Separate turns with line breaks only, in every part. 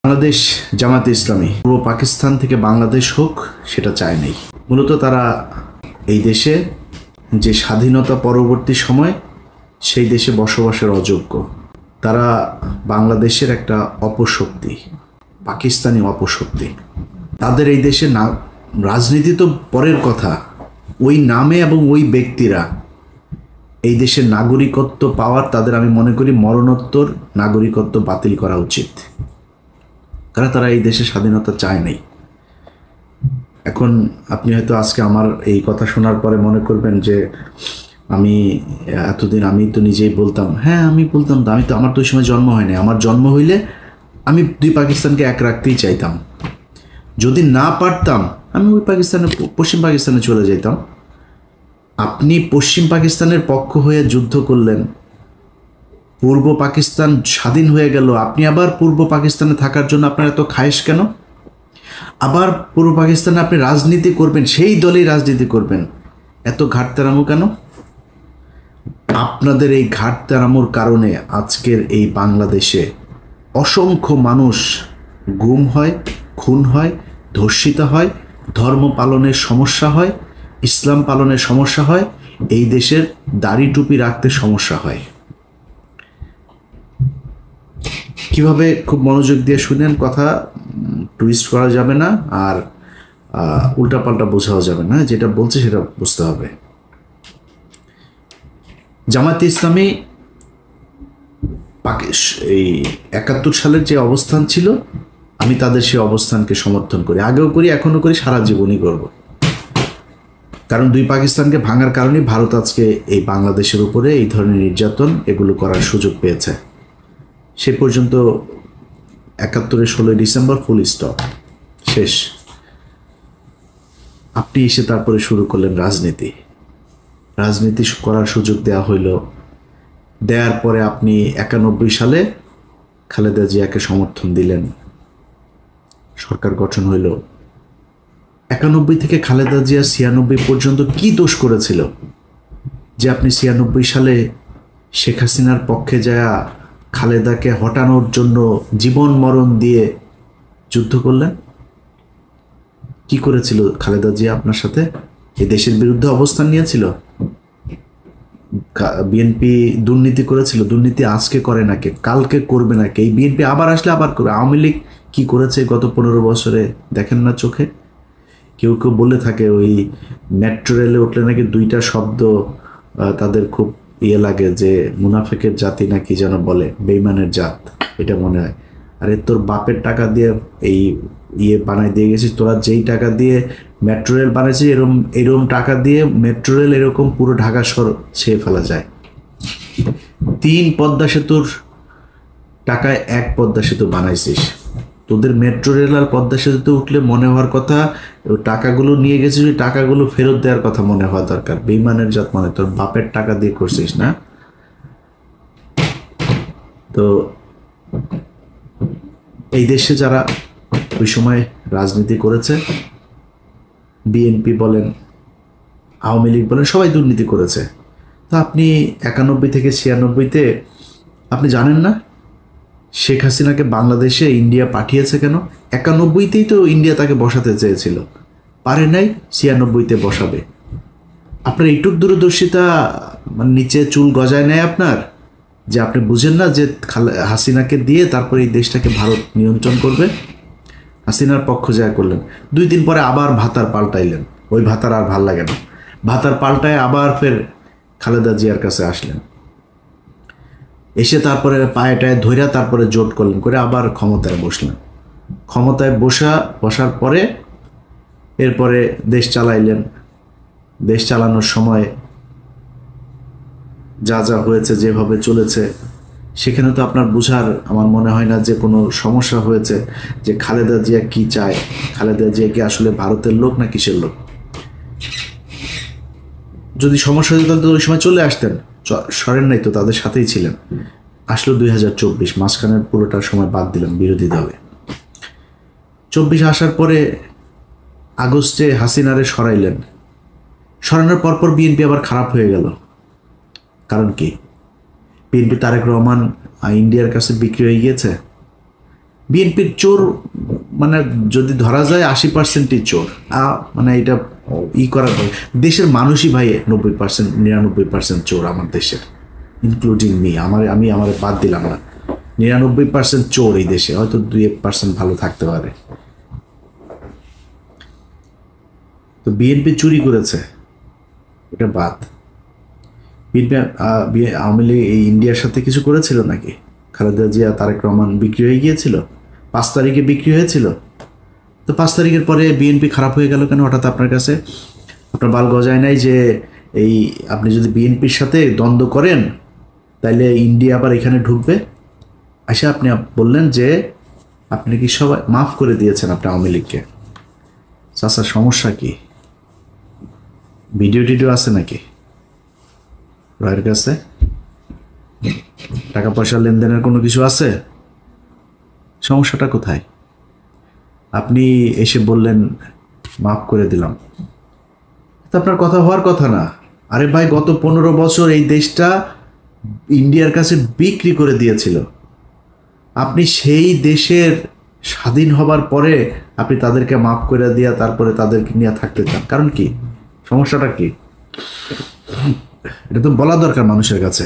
বাংলাদেশ জামায়াতে ইসলামী পূর্ব পাকিস্তান থেকে বাংলাদেশ হোক সেটা চায় নাই। মূলত তারা এই দেশে যে স্বাধীনতা পরবর্তী সময় সেই দেশে বসবাসের অযোগ্য। তারা বাংলাদেশের একটা অপশক্তি, পাকিস্তানি অপশক্তি। তাদের এই দেশে না রাজনীতি তো পরের কথা, ওই নামে এবং ওই ব্যক্তিরা এই দেশের নাগরিকত্ব পাওয়ার তাদের আমি মনে করি মরণোত্তর নাগরিকত্ব বাতিল করা উচিত, কারণ তারা এই দেশে স্বাধীনতা চায় নাই। এখন আপনি হয়তো আজকে আমার এই কথা শোনার পরে মনে করবেন যে আমি এতদিন আমি তো নিজেই বলতাম, হ্যাঁ আমি বলতাম, আমি তো আমার তো ওই সময় জন্ম হয়নি। আমার জন্ম হইলে আমি দুই পাকিস্তানকে এক রাখতেই চাইতাম। যদি না পারতাম আমি ওই পাকিস্তানে, পশ্চিম পাকিস্তানে চলে যেতাম। আপনি পশ্চিম পাকিস্তানের পক্ষ হয়ে যুদ্ধ করলেন, পূর্ব পাকিস্তান স্বাধীন হয়ে গেল, আপনি আবার পূর্ব পাকিস্তানে থাকার জন্য আপনার এত খায়েশ কেন? আবার পূর্ব পাকিস্তানে আপনি রাজনীতি করবেন, সেই দলেই রাজনীতি করবেন, এত ঘাটতারামো কেন? আপনাদের এই ঘাটতারামোর কারণে আজকের এই বাংলাদেশে অসংখ্য মানুষ গুম হয়, খুন হয়, ধর্ষিত হয়, ধর্ম পালনের সমস্যা হয়, ইসলাম পালনের সমস্যা হয়, এই দেশের দাড়ি টুপি রাখতে সমস্যা হয়। কিভাবে খুব মনোযোগ দিয়ে শুনেন, কথা টুইস্ট করা যাবে না আর উল্টাপাল্টা বোঝাও যাবে না, যেটা বলছে সেটা বুঝতে হবে। জামায়াতে ইসলামী এই ৭১ সালের যে অবস্থান ছিল, আমি তাদের সেই অবস্থানকে সমর্থন করি, আগেও করি, এখনও করি, সারা জীবনই করব। কারণ দুই পাকিস্তানকে ভাঙার কারণে ভারত আজকে এই বাংলাদেশের উপরে এই ধরনের নির্যাতন এগুলো করার সুযোগ পেয়েছে। সে পর্যন্ত ৭১-এর ১৬ ডিসেম্বর ফুল স্টপ, শেষ। আপনি এসে তারপরে শুরু করলেন রাজনীতি করার সুযোগ দেওয়া হইল। দেওয়ার পরে আপনি ৯১ সালে খালেদা জিয়াকে সমর্থন দিলেন, সরকার গঠন হইল। ৯১ থেকে খালেদা জিয়া ৯৬ পর্যন্ত কি দোষ করেছিল যে আপনি ৯৬ সালে শেখ হাসিনার পক্ষে যায়া খালেদাকে হটানোর জন্য জীবন মরণ দিয়ে যুদ্ধ করলেন? কি করেছিল খালেদা জিয়া আপনার সাথে? এই দেশের বিরুদ্ধে অবস্থান নিয়েছিল। বিএনপি দুর্নীতি করেছিল, দুর্নীতি আজকে করে নাকি, কালকে করবে নাকি, এই বিএনপি আবার আসলে আবার করবে। আওয়ামী লীগ কি করেছে গত ১৫ বছরে দেখেন না চোখে? কেউ কেউ বলে থাকে ওই মেট্রো রেলে উঠলে নাকি দুইটা শব্দ তাদের খুব লাগে, যে মুনাফেকের জাতি নাকি যেন বলে, বেইমানের জাত, এটা মনে হয়। আরে তোর বাপের টাকা দিয়ে এই বানাই দিয়ে গেছিস, তোরা যেই টাকা দিয়ে মেট্রো রেল বানাইছিস, এরকম টাকা দিয়ে মেট্রো রেল এরকম পুরো ঢাকা শহর ছেয়ে ফেলা যায়। ৩ পদ্মা সেতুর টাকায় ১ পদ্মা সেতু বানাইছিস। তোদের মেট্রো রেল আর পদ্মা সেতুতে উঠলে মনে হওয়ার কথা টাকাগুলো নিয়ে গেছিস, টাকাগুলো ফেরত দেওয়ার কথা মনে হওয়া দরকার। বেইমানের জাত, মানে তোর বাপের টাকা দিয়ে করছিস না? তো এই দেশে যারা ওই সময় রাজনীতি করেছে, বিএনপি বলেন, আওয়ামী লীগ বলেন, সবাই দুর্নীতি করেছে। তো আপনি ৯১ থেকে ৯৬-তে আপনি জানেন না শেখ হাসিনাকে বাংলাদেশে ইন্ডিয়া পাঠিয়েছে কেন? ৯১-তেই তো ইন্ডিয়া তাকে বসাতে চেয়েছিল, পারে নাই, ৯৬-তে বসাবে। আপনার এইটুক দূরদর্শিতা মানে নিচে চুল গজায় নেয় আপনার, যে আপনি বুঝেন না যে হাসিনাকে দিয়ে তারপরে এই দেশটাকে ভারত নিয়ন্ত্রণ করবে। হাসিনার পক্ষ যা করলেন, ২ দিন পরে আবার ভাতার পাল্টাইলেন, ওই ভাতার আর ভাল লাগে না, ভাতার পাল্টায় আবার ফের খালেদা জিয়ার কাছে আসলেন, এসে তারপরে পায়েটায় ধইরা তারপরে জোট করলেন, করে আবার ক্ষমতায় বসলেন। ক্ষমতায় বসার পরে এরপরে দেশ চালাইলেন। দেশ চালানোর সময় যা যা হয়েছে, যেভাবে চলেছে, সেখানে তো আপনার বুঝার আমার মনে হয় না যে কোনো সমস্যা হয়েছে যে খালেদা জিয়া কি চায়, খালেদা জিয়া কি আসলে ভারতের লোক না কিসের লোক। যদি সমস্যা হতো তাহলে তো ওই সময় চলে আসতেন, সরেন নাই তো, তাদের সাথেই ছিলেন। আসলো ২০২৪, মাঝখানের পুরোটার সময় বাদ দিলাম বিরোধী দলে। ২৪ আসার পরে আগস্টে হাসিনারে সরাইলেন, সরানোর পরপর বিএনপি আবার খারাপ হয়ে গেল। কারণ কি? বিএনপি তারেক রহমান ইন্ডিয়ার কাছে বিক্রি হয়ে গিয়েছে। বিএনপির চোর মানে যদি ধরা যায় 80%ই চোর, মানে এটা করার পরে দেশের মানুষই ভাই 90% 99% চোর আমার দেশের, ইনক্লুডিং মি। আমি আমার বাদ দিলাম না, 99% চোর এই দেশে, হয়তো 2% ভালো থাকতে পারে। তো বিএনপি চুরি করেছে, এটা বাদ। বিএনপি আওয়ামী লীগ এই ইন্ডিয়ার সাথে কিছু করেছিল নাকি? খালেদা জিয়া তারেক রহমান বিক্রি হয়ে গিয়েছিল, 5 তারিখে বিক্রি হয়েছিল। তো 5 তারিখের পরে বিএনপি খারাপ হয়ে গেল কেন হঠাৎ আপনার কাছে? আপনার বাল গজায় নাই যে এই আপনি যদি বিএনপির সাথে দ্বন্দ্ব করেন তাইলে ইন্ডিয়া আবার এখানে ঢুকবে? আচ্ছা, আপনি বললেন যে আপনি কি সবাই মাফ করে দিয়েছেন আপনি আওয়ামী লীগকে। চাচার সমস্যা কি? ভিডিও টিডিও আছে নাকি রয়ের কাছে? টাকা পয়সা লেনদেনের কোনো কিছু আছে? সমস্যাটা কোথায়? আপনি এসে বললেন মাফ করে দিলাম, তো আপনার কথা হওয়ার কথা না। আরে ভাই, গত 15 বছর এই দেশটা ইন্ডিয়ার কাছে বিক্রি করে দিয়েছিল। আপনি সেই দেশের স্বাধীন হবার পরে আপনি তাদেরকে মাফ করে দিয়া তারপরে তাদেরকে নিয়ে থাকতে চান, কারণ কি? সমস্যাটা কি? এটা তো বলা দরকার মানুষের কাছে,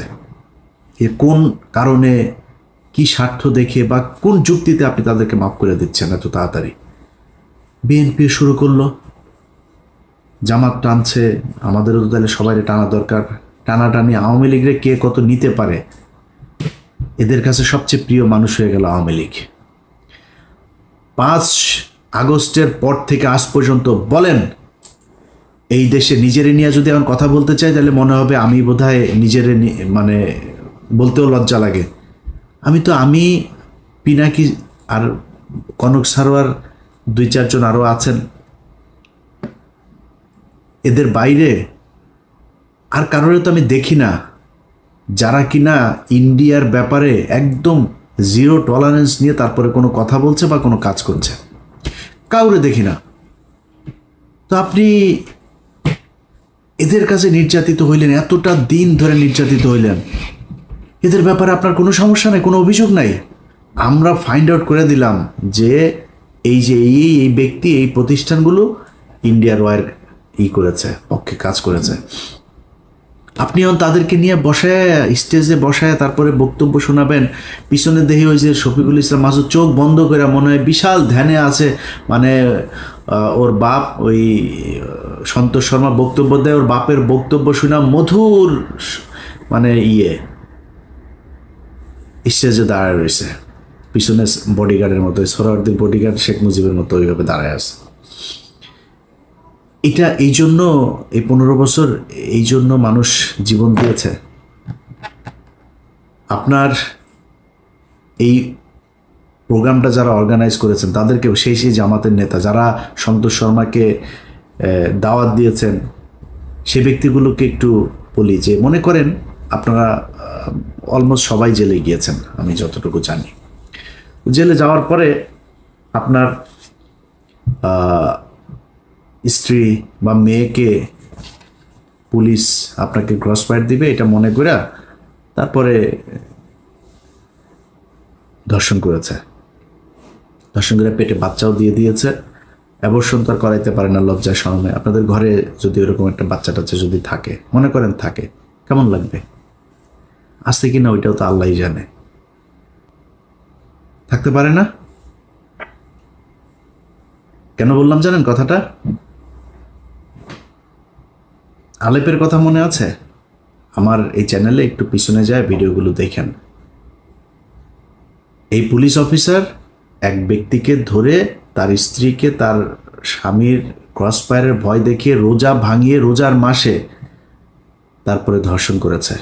এ কোন কারণে, কি স্বার্থ দেখে বা কোন যুক্তিতে আপনি তাদেরকে মাফ করে দিচ্ছেন এত তাড়াতাড়ি। বিএনপি শুরু করলো, জামাত টানছে, আমাদেরও তো তাহলে সবাই টানা দরকার। টানাটানি আওয়ামী লীগরে কে কত নিতে পারে, এদের কাছে সবচেয়ে প্রিয় মানুষ হয়ে গেল আওয়ামী লীগ। 5 আগস্টের পর থেকে আজ পর্যন্ত বলেন, এই দেশে নিজেরে নিয়ে যদি এখন কথা বলতে চাই তাহলে মনে হবে আমি বোধহয় নিজেরে মানে বলতেও লজ্জা লাগে। আমি পিনাকি আর কনক সারোয়ার 2-4 জন আরও আছেন, এদের বাইরে আর কারোর তো আমি দেখি না যারা কিনা ইন্ডিয়ার ব্যাপারে একদম জিরো টলারেন্স নিয়ে তারপরে কোনো কথা বলছে বা কোনো কাজ করছে, কাউরে দেখি না। তো আপনি এদের কাছে নির্যাতিত হইলেন, এতটা দিন ধরে নির্যাতিত হইলেন, এদের ব্যাপারে আপনার কোনো সমস্যা নাই, কোনো অভিযোগ নাই। আমরা ফাইন্ড আউট করে দিলাম যে এই যে এই ব্যক্তি এই প্রতিষ্ঠানগুলো ইন্ডিয়ার ওয়ার করেছে, পক্ষে কাজ করেছে। আপনি তাদেরকে নিয়ে বসায় স্টেজে বসায় তারপরে বক্তব্য শোনাবেন। পিছনে দেখি ওই যে শফিকুল ইসলাম মাসুদ চোখ বন্ধ করে মনে হয় বিশাল ধ্যানে আছে, মানে ওর বাপ ওই সন্তোষ শর্মা বক্তব্য দেয়, ওর বাপের বক্তব্য শোনা মধুর মানে স্টেজে দাঁড়ায় রয়েছে, পিছনে বডিগার্ডের মতো, সোহরাওয়ার্দীর বডিগার্ড শেখ মুজিবের মতো ওইভাবে দাঁড়ায় আছে। এটা এই জন্য এই 15 বছর এই জন্য মানুষ জীবন দিয়েছে। আপনার এই প্রোগ্রামটা যারা অর্গানাইজ করেছেন তাদেরকেও সেই জামাতের নেতা যারা সন্তোষ শর্মাকে দাওয়াত দিয়েছেন সেই ব্যক্তিগুলোকে একটু বলি যে মনে করেন আপনারা অলমোস্ট সবাই জেলে গিয়েছেন আমি যতটুকু জানি। জেলে যাওয়ার পরে আপনার স্ত্রী বা মেয়েকে পুলিশ আপনাকে ক্রস ফায়ার দিবে এটা মনে করে তারপরে ধর্ষণ করেছে, ধর্ষণ করে পেটে বাচ্চাও দিয়ে দিয়েছে। অ্যাবর্শন তো আর করাইতে পারে না লজ্জায় শরমে। আপনাদের ঘরে যদি এরকম একটা বাচ্চা টাচ্চা যদি থাকে, মনে করেন থাকে, কেমন লাগবে? আসছে কি না ওইটাও তো আল্লাহই জানে। থাকতে পারে না? কেন বললাম জানেন কথাটা? আলেপের কথা মনে আছে? আমার এই চ্যানেলে একটু পিছনে যায় ভিডিওগুলো দেখেন। এই পুলিশ অফিসার এক ব্যক্তিকে ধরে তার স্ত্রীকে তার স্বামীর ক্রসফায়ারের ভয় দেখিয়ে রোজা ভাঙিয়ে রোজার মাসে তারপরে ধর্ষণ করেছে।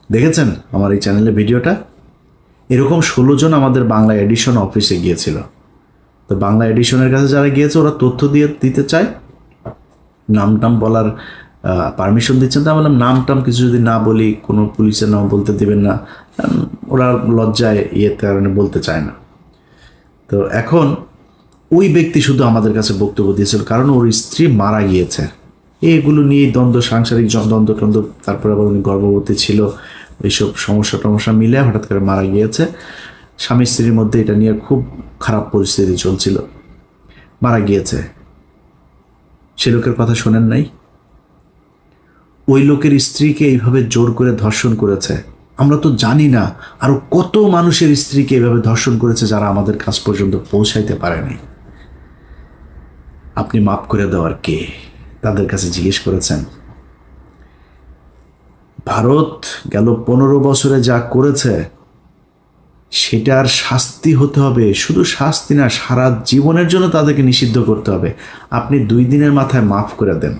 দেখেছেন আমার এই চ্যানেলে ভিডিওটা? এরকম 16 জন আমাদের বাংলা এডিশন অফিসে গিয়েছিল। তো বাংলা এডিশনের কাছে যারা গিয়েছে ওরা তথ্য দিতে চায়, নাম টাম বলার পারমিশন দিচ্ছেন। তা বললাম নাম টাম কিছু যদি না বলি, কোনো পুলিশের নাম বলতে দেবেন না, ওরা লজ্জায় কারণে বলতে চায় না। তো এখন ওই ব্যক্তি শুধু আমাদের কাছে বক্তব্য দিয়েছিল কারণ ওর স্ত্রী মারা গিয়েছে। এগুলো নিয়ে দ্বন্দ্ব, সাংসারিক দ্বন্দ্ব, তারপরে আবার উনি গর্ভবতী ছিল, এইসব সমস্যা মিলে হঠাৎ করে মারা গিয়েছে। স্বামী স্ত্রীর মধ্যে এটা নিয়ে খুব খারাপ পরিস্থিতি চলছিল, মারা গিয়েছে। সে লোকের কথা শোনেন নাই? ওই লোকের স্ত্রীকে এইভাবে জোর করে ধর্ষণ করেছে। আমরা তো জানি না আরো কত মানুষের স্ত্রীকে এইভাবে ধর্ষণ করেছে যারা আমাদের কাছ পর্যন্ত পৌঁছাইতে পারেনি। আপনি মাফ করে দেওয়ার কে? তাদের কাছে জিজ্ঞেস করেছেন? ভারত গেল 15 বছরে যা করেছে সেটার শাস্তি হতে হবে, শুধু শাস্তি না, সারা জীবনের জন্য তাদেরকে নিষিদ্ধ করতে হবে। আপনি 2 দিনের মাথায় মাফ করে দেন।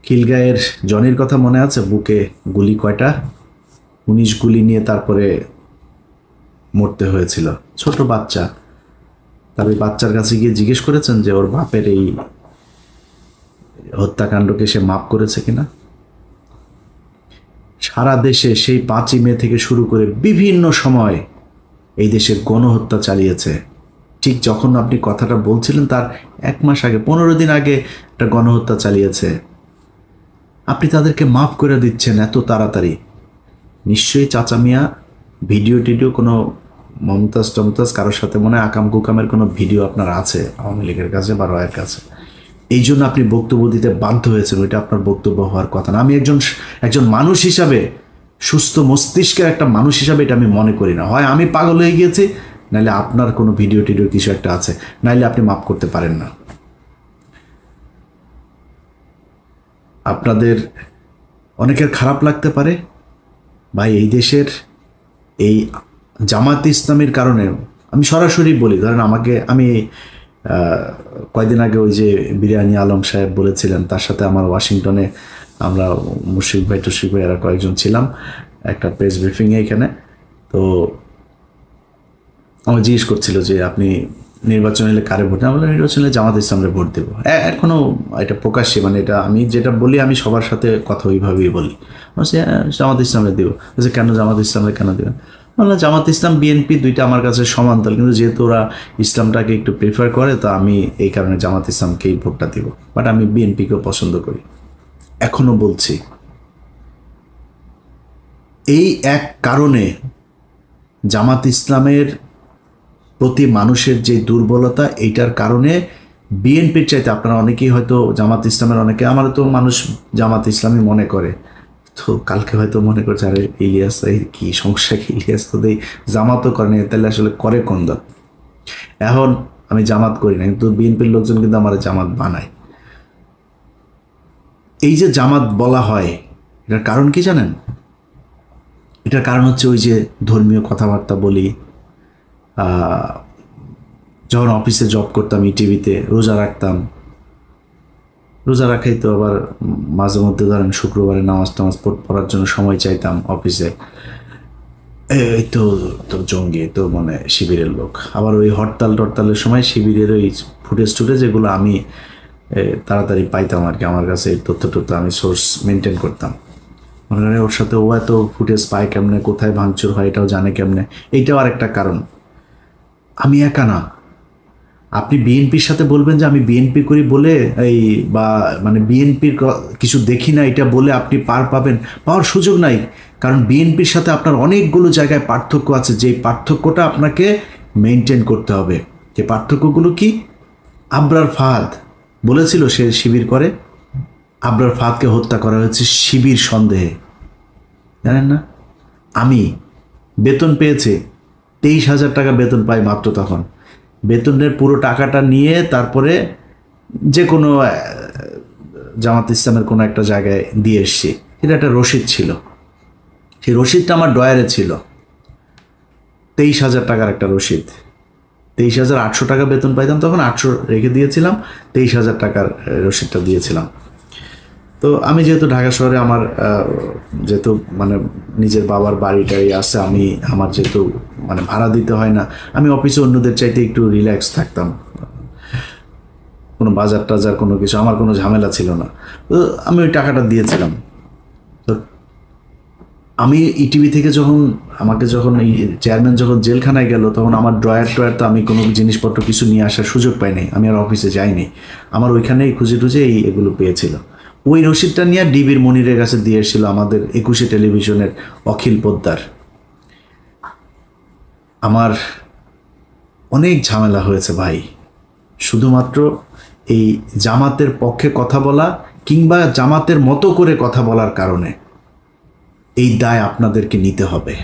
খিলগাঁয়ের জনির কথা মনে আছে? বুকে গুলি কয়টা? 19 গুলি নিয়ে তারপরে মরতে হয়েছিল। ছোট বাচ্চা। তার ওই বাচ্চার কাছে গিয়ে জিজ্ঞেস করেছেন যে ওর বাপের এই হত্যাকাণ্ডকে সে মাফ করেছে কিনা? সারা দেশে সেই 5ই মে থেকে শুরু করে বিভিন্ন সময় এই দেশে গণহত্যা চালিয়েছে। ঠিক যখন আপনি কথাটা বলছিলেন তার 1 মাস আগে, 15 দিন আগে একটা গণহত্যা চালিয়েছে। আপনি তাদেরকে মাফ করে দিচ্ছেন এত তাড়াতাড়ি? নিশ্চয়ই চাচা মিয়া ভিডিও টিডিও কোনো মমতাজ কারোর সাথে মনে হয় আকাম কুকামের কোনো ভিডিও আপনার আছে আওয়ামী লীগের কাছে বা রয়ের কাছে, এই জন্য আপনি বক্তব্য দিতে বাধ্য হয়েছেন। ওইটা আপনার বক্তব্য হওয়ার কথা না। আমি একজন মানুষ হিসাবে, সুস্থ মস্তিষ্কের একটা মানুষ হিসাবে এটা আমি মনে করি না। হয় আমি পাগল হয়ে গিয়েছি, নাইলে আপনার কোনো ভিডিও টিডিও কিছু একটা আছে, নাইলে আপনি মাফ করতে পারেন না। আপনাদের অনেকের খারাপ লাগতে পারে ভাই, এই দেশের এই জামাত ইসলামের কারণে। আমি সরাসরি বলি, ধরেন আমি কয়দিন আগে ওই যে বিরিয়ানি আলম সাহেব বলেছিলেন, তার সাথে আমার ওয়াশিংটনে আমরা মুশফিক ভাই এরা কয়েকজন ছিলাম একটা প্রেস ব্রিফিংয়ে এখানে। তো আমার জিজ্ঞেস করছিল যে আপনি নির্বাচন হলে কারে ভোট? আমরা নির্বাচন হলে জামাত ইসলামরে ভোট দেবো। এখনও এটা প্রকাশ্যে, মানে এটা আমি যেটা বলি আমি সবার সাথে কথা ওইভাবেই বলি। বলছি জামাত ইসলামে দেবো। বলছে কেন জামাত ইসলামে কেন দেবেন? বললাম জামাত ইসলাম বিএনপি দুইটা আমার কাছে সমান্তরাল, কিন্তু যেহেতু ওরা ইসলামটাকে একটু প্রিফার করে তো আমি এই কারণে জামাত ইসলামকেই ভোটটা দিব, বাট আমি বিএনপিকেও পছন্দ করি। এখনো বলছি এই এক কারণে জামাত ইসলামের প্রতি মানুষের যে দুর্বলতা, এইটার কারণে বিএনপির চাইতে আপনারা অনেকেই হয়তো জামাত ইসলামের অনেকে, আমার তো মানুষ জামাত ইসলামই মনে করে, তো কালকে হয়তো মনে করছে আরে ইলিয়াস কি সমস্যা, কি ইলিয়াস তো দেই জামাতও করেনি, তাহলে আসলে করে কোন দল? এখন আমি জামাত করি না, কিন্তু বিএনপির লোকজন কিন্তু আমার জামাত বানায়। এই যে জামাত বলা হয় এটার কারণ কি জানেন? এটার কারণ হচ্ছে ওই যে ধর্মীয় কথাবার্তা বলি। যখন অফিসে জব করতাম ইটিভিতে, রোজা রাখতাম, রোজা রাখাই তো আবার মাঝে মধ্যে ধরেন শুক্রবারে নামাজ টামাজ পড়ার জন্য সময় চাইতাম অফিসে। এই তো জঙ্গি, তো মানে শিবিরের লোক। আবার ওই হরতালের সময় শিবিরের ওই ফুটেজ যেগুলো আমি তাড়াতাড়ি পাইতাম আর কি, আমার কাছে এই তথ্য আমি সোর্স মেনটেন করতাম। মনে করেন ওর সাথে ও এত ফুটেজ পায় কেমনে, কোথায় ভাঙচুর হয় এটাও জানে কেমনে। এইটাও আরেকটা কারণ। আমি একা না, আপনি বিএনপির সাথে বলবেন যে আমি বিএনপি করি বলে এই বা মানে বিএনপির কিছু দেখি না এটা বলে আপনি পাওয়ার সুযোগ নাই। কারণ বিএনপির সাথে আপনার অনেকগুলো জায়গায় পার্থক্য আছে, যেই পার্থক্যটা আপনাকে মেনটেন করতে হবে। যে পার্থক্যগুলো কি? আবরার ফাহাদ বলেছিল সে শিবির করে, আবরার ফাহাদকে হত্যা করা হয়েছে শিবির সন্দেহে, জানেন না? আমি বেতন পেয়েছি 23,000 টাকা বেতন পাই মাত্র, তখন বেতনের পুরো টাকাটা নিয়ে তারপরে যে কোনো জামাত ইসলামের কোনো একটা জায়গায় দিয়ে এসছি। এটা একটা রসিদ ছিল, সেই রসিদটা আমার ড্রয়ারে ছিল, 23,000 টাকার একটা রসিদ। 23,800 টাকা বেতন পাইতাম তখন, 800 রেখে দিয়েছিলাম, 23,000 টাকার রসিদটা দিয়েছিলাম। তো আমি যেহেতু ঢাকা শহরে আমার যেহেতু মানে নিজের বাবার বাড়িটাই আছে, আমার যেহেতু মানে ভাড়া দিতে হয় না, আমি অফিসে অন্যদের চাইতে একটু রিল্যাক্স থাকতাম, কোনো বাজার টাজার কোনো কিছু আমার কোনো ঝামেলা ছিল না। তো আমি ওই টাকাটা দিয়েছিলাম। তো আমি ইটিভি থেকে আমাকে যখন এই চেয়ারম্যান যখন জেলখানায় গেল, তখন আমার ড্রয়ার তো আমি কোনো জিনিসপত্র কিছু নিয়ে আসার সুযোগ পাইনি, আমি আর অফিসে যাইনি। আমার ওইখানেই খুঁজে এগুলো পেয়েছিল। ওই রসিদটা নিয়ে ডিবির মনিরের কাছে দিয়ে এসেছিল আমাদের 21 টেলিভিশনের অখিল পোদ্দার। আমার অনেক ঝামেলা হয়েছে ভাই, শুধুমাত্র এই জামাতের পক্ষে কথা বলা কিংবা জামাতের মতো করে কথা বলার কারণে। এই দায় আপনাদেরকে নিতে হবে।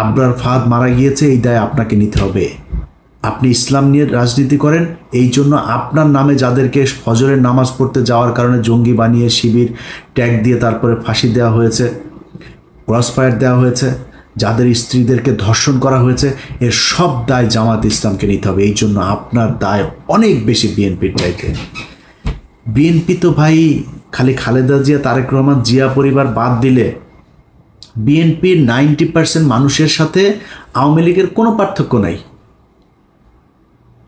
আবরার ফাহাদ মারা গিয়েছে, এই দায় আপনাকে নিতে হবে। আপনি ইসলাম নিয়ে রাজনীতি করেন, এই জন্য আপনার নামে যাদেরকে ফজরের নামাজ পড়তে যাওয়ার কারণে জঙ্গি বানিয়ে শিবির ট্যাগ দিয়ে তারপরে ফাঁসি দেওয়া হয়েছে, ক্রসফায়ার দেওয়া হয়েছে, যাদের স্ত্রীদেরকে ধর্ষণ করা হয়েছে, এর সব দায় জামাত ইসলামকে নিতে হবে। এই জন্য আপনার দায় অনেক বেশি বিএনপির চাইতে। বিএনপি তো ভাই খালি খালেদা জিয়া, তারেক রহমান, জিয়া পরিবার বাদ দিলে বিএনপির 90% মানুষের সাথে আওয়ামী লীগের কোনো পার্থক্য নাই।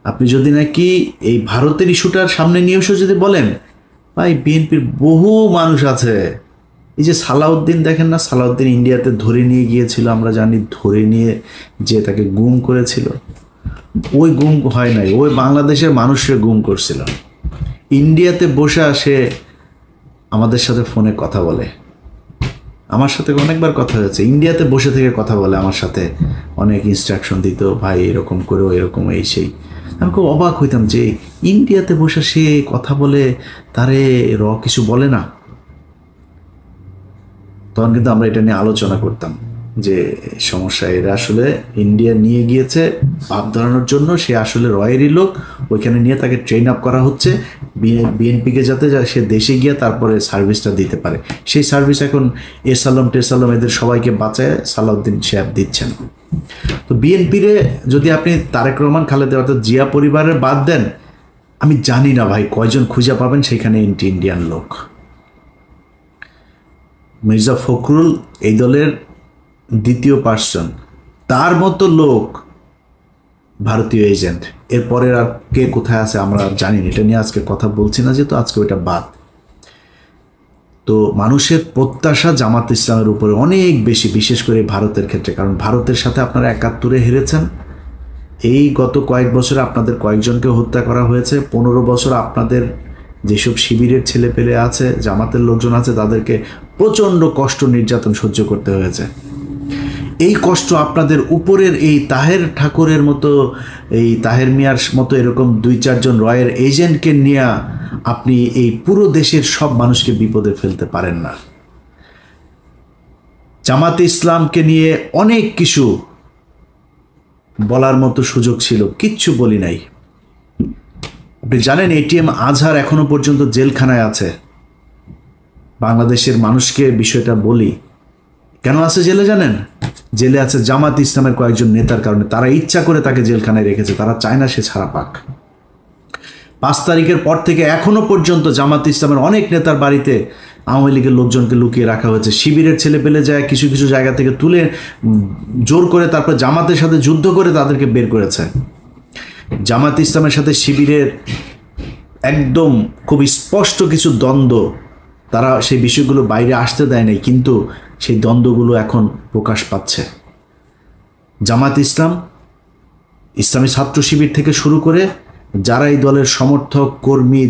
আপনি যদি নাকি এই ভারতের ইস্যুটার সামনে নিয়ে এসে যদি বলেন, ভাই বিএনপির বহু মানুষ আছে। এই যে সালাউদ্দিন দেখেন না, সালাউদ্দিন ইন্ডিয়াতে ধরে নিয়ে গিয়েছিল, আমরা জানি, ধরে নিয়ে যে তাকে গুম করেছিল। ওই গুম হয় নাই, ওই বাংলাদেশের মানুষকে গুম করছিল। ইন্ডিয়াতে বসে সে আমাদের সাথে ফোনে কথা বলে, আমার সাথে অনেকবার কথা হয়েছে। ইন্ডিয়াতে বসে থেকে কথা বলে আমার সাথে, অনেক ইনস্ট্রাকশন দিত, ভাই এরকম করো, এরকম এই সেই। আমি খুব অবাক হইতাম যে ইন্ডিয়াতে বসে সে কথা বলে, তারে কিছু বলে না। তখন কিন্তু আমরা এটা নিয়ে আলোচনা করতাম যে সমস্যা, এরা আসলে ইন্ডিয়া নিয়ে গিয়েছে ভাব ধরানোর জন্য, সে আসলে রয়েরই লোক, ওইখানে নিয়ে তাকে ট্রেন আপ করা হচ্ছে বিএনপিকে, যাতে সে দেশে গিয়ে তারপরে সার্ভিসটা দিতে পারে। সেই সার্ভিস এখন এসালম টেসালম এদের সবাইকে বাঁচায় সালাউদ্দিন সাহেব দিচ্ছেন। তো বিএনপিরে যদি আপনি তারেক রহমান, খালেদা অর্থাৎ জিয়া পরিবারের বাদ দেন, আমি জানি না ভাই কয়জন খুঁজে পাবেন সেখানে ইন্ডিয়ান লোক। মির্জা ফখরুল এই দলের দ্বিতীয় পার্সন, তার মতো লোক ভারতীয় এজেন্ট। এরপরের আর কে কোথায় আছে আমরা জানি না, এটা নিয়ে আজকে কথা বলছি না, যেহেতু আজকে ওইটা বাদ। তো মানুষের প্রত্যাশা জামাত ইসলামের উপরে অনেক বেশি, বিশেষ করে ভারতের ক্ষেত্রে, কারণ ভারতের সাথে আপনারা 71-এ হেরেছেন। এই গত কয়েক বছরে আপনাদের কয়েকজনকে হত্যা করা হয়েছে। 15 বছর আপনাদের যেসব শিবিরের ছেলে পেলে আছে, জামাতের লোকজন আছে, তাদেরকে প্রচণ্ড কষ্ট নির্যাতন সহ্য করতে হয়েছে। এই কষ্ট আপনাদের উপরের এই তাহের ঠাকুরের মতো, এই তাহের মিয়ার মতো এরকম 2-4 জন রয়ের এজেন্টকে নিয়ে আপনি এই পুরো দেশের সব মানুষকে বিপদে ফেলতে পারেন না। জামাতে ইসলামকে নিয়ে অনেক কিছু বলার মতো সুযোগ ছিল, কিচ্ছু বলি নাই। আপনি জানেন এটিএম আজহার এখনো পর্যন্ত জেলখানায় আছে। বাংলাদেশের মানুষকে বিষয়টা বলি, কেন আছে জেলে জানেন? জেলে আছে জামাত ইসলামের কয়েকজন নেতার কারণে। তারা ইচ্ছা করে তাকে জেলখানায় রেখেছে, তারা চায় না সে ছাড়া পাক। 5 তারিখের পর থেকে এখনো পর্যন্ত জামাত ইসলামের অনেক নেতার বাড়িতে আওয়ামী লীগের লোকজনকে লুকিয়ে রাখা হয়েছে। শিবিরের ছেলে পেলে যায় কিছু কিছু জায়গা থেকে তুলে জোর করে তারপর জামাতের সাথে যুদ্ধ করে তাদেরকে বের করেছে। জামাত ইসলামের সাথে শিবিরের একদম খুব স্পষ্ট কিছু দ্বন্দ্ব, তারা সেই বিষয়গুলো বাইরে আসতে দেয় নাই, কিন্তু সেই দ্বন্দ্বগুলো এখন প্রকাশ পাচ্ছে। জামাত ইসলাম, ইসলামী ছাত্র শিবির থেকে শুরু করে যারা এই দলের সমর্থক কর্মী,